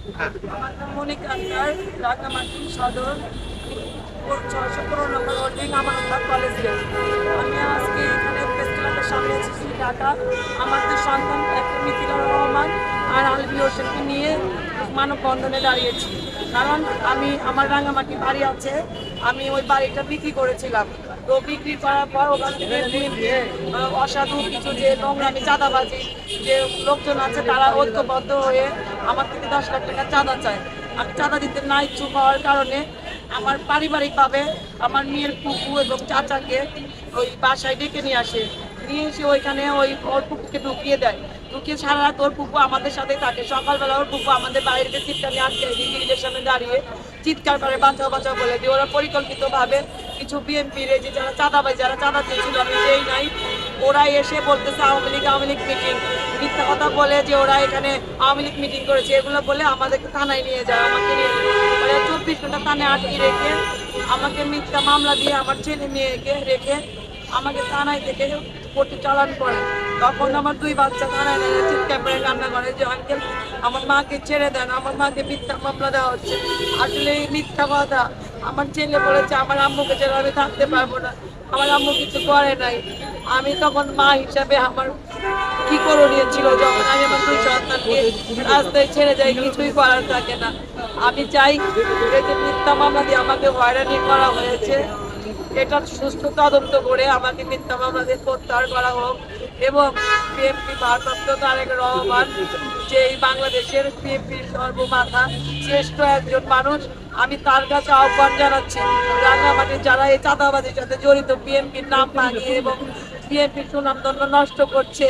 আমার নাম মনিকা আক্তার, রাঙামাটি সদর 615 নম্বর হোল্ডিং আমানত কলেজ গেট। আমি আজকে এখানে প্রেস ক্লাবের সামনে এসেছি ঢাকা। আমার দুই সন্তান, একটা মিথিলা রহমান আর আলবি হোসেনকে নিয়ে মানববন্ধনে দাঁড়িয়েছি। কারণ আমার রাঙামাটি বাড়ি আছে, আমি ওই বাড়িটা বিক্রি করেছিলাম। তো বিক্রি করার পর ওখান থেকে অসাধু কিছু যে নোংরামি চাঁদাবাজি যে লোকজন আছে তারা ঐক্যবদ্ধ হয়ে আমার থেকে 10 লাখ টাকা চাঁদা চায়। আমি চাঁদা দিতে না ইচ্ছুক হওয়ার কারণে আমার পারিবারিকভাবে আমার মেয়ের পুকু এবং চাচাকে ওই বাসায় ডেকে নিয়ে আসে। নিয়ে এসে ওইখানে ওর পুকুকে ঢুকিয়ে দেয়। ঢুকিয়ে সারা রাত ওর পুকু আমাদের সাথে থাকে। সকালবেলা ওর পুকু আমাদের বাইরে চিৎকারে আটকে গিরিলের সামনে দাঁড়িয়ে চিৎকার করে বাঁচাও বাঁচাও বলে দিয়ে ওরা পরিকল্পিতভাবে কিছু বিএনপির যে যারা চাঁদাবাজ যারা চাঁদা চেয়েছিল আমি যেই নাই, ওরা এসে বলতেছে আওয়ামী লীগ মিটিং, মিথ্যা কথা বলে যে ওরা এখানে আওয়ামী লীগ মিটিং করেছে এগুলো বলে আমাদেরকে থানায় নিয়ে যায়। আমাকে নিয়ে 24 ঘন্টা থানায় আটকে রেখে আমাকে মিথ্যা মামলা দিয়ে আমার ছেলে মেয়েকে রেখে আমাকে থানায় থেকে কোর্টে চালান করে। তখন আমার দুই বাচ্চা থানায় চিৎকার করে কান্না করে যে আঙ্কেল আমার মাকে ছেড়ে দেন, আমার মাকে মিথ্যা মামলা দেওয়া হচ্ছে। আসলে এই মিথ্যা কথা। আমার ছেলে বলেছে আমার আম্মুকে ছেড়ে আমি থাকতে পারবো না, আমার আম্মু কিছু করে নাই। আমি তখন মা হিসাবে আমার কি করণীয় ছিল, যখন আমি আমার দুই সন্তানকে রাস্তায় ছেড়ে যাই কিছুই করার থাকে না। আমি চাই এই যে মিথ্যা মামলা দিয়ে আমাকে হয়রানি করা হয়েছে এটা সুষ্ঠু তদন্ত করে আমাকে মিথ্যা মামলা দিয়ে প্রত্যাহার করা হোক এবং বিএনপি ভারপ্রাপ্ত তারেক রহমান যে এই বাংলাদেশের বিএনপির সর্বমাথা শ্রেষ্ঠ একজন মানুষ, আমি তার কাছে আহ্বান জানাচ্ছি রাঙামাটির যারা এই চাঁদাবাজির সাথে জড়িত বিএনপির নাম ভাঙিয়ে এবং বিএনপির সুনামদণ্ড নষ্ট করছে,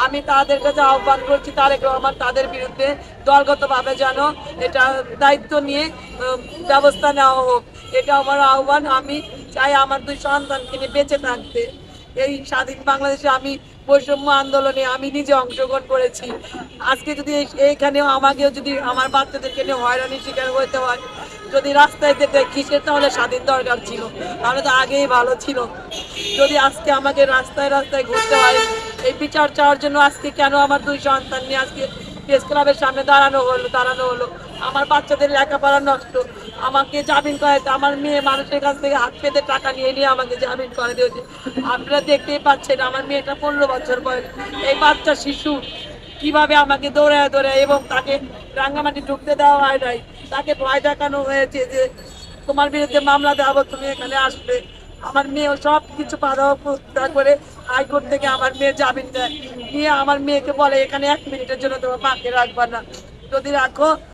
আমি তাদের কাছে আহ্বান করছি তারেক রহমান তাদের বিরুদ্ধে দলগতভাবে যেন এটা দায়িত্ব নিয়ে ব্যবস্থা নেওয়া হোক। এটা আমার আহ্বান। আমি চাই আমার দুই সন্তানকে নিয়ে বেঁচে থাকতে। এই স্বাধীন বাংলাদেশে আমি বৈষম্য আন্দোলনে আমি নিজে অংশগ্রহণ করেছি। আজকে যদি এইখানেও আমাকেও যদি আমার বাচ্চাদেরকে নিয়ে হয়রানির শিকার হতে হয়, যদি রাস্তায় যেতে কিসের তাহলে স্বাধীন দরকার ছিল, তাহলে তো আগেই ভালো ছিল। যদি আজকে আমাকে রাস্তায় রাস্তায় ঘুরতে হয় এই বিচার চাওয়ার জন্য, আজকে কেন আমার দুই সন্তান নিয়ে আজকে প্রেস ক্লাবের সামনে দাঁড়ানো হলো। আমার বাচ্চাদের লেখাপড়া নষ্ট, আমাকে জামিন করাতে আমার মেয়ে মানুষের কাছ থেকে হাত পেতে টাকা নিয়ে আমাকে জামিন করে দিয়েছে। আপনারা দেখতেই পাচ্ছেন আমার মেয়েটা 15 বছর বয়স, এই বাচ্চা শিশু কিভাবে আমাকে দৌড়ায় এবং তাকে রাঙ্গামাটি ঢুকতে দেওয়া হয় নাই। তাকে ভয় দেখানো হয়েছে যে তোমার বিরুদ্ধে মামলা দেওয়াবো, তুমি এখানে আসবে। আমার মেয়ে সব কিছু বাধা প্রত্যাহার করে হাইকোর্ট থেকে আমার মেয়ে জামিন দেয়, নিয়ে আমার মেয়েকে বলে এখানে 1 মিনিটের জন্য তোমার মাকে রাখবা না, যদি রাখো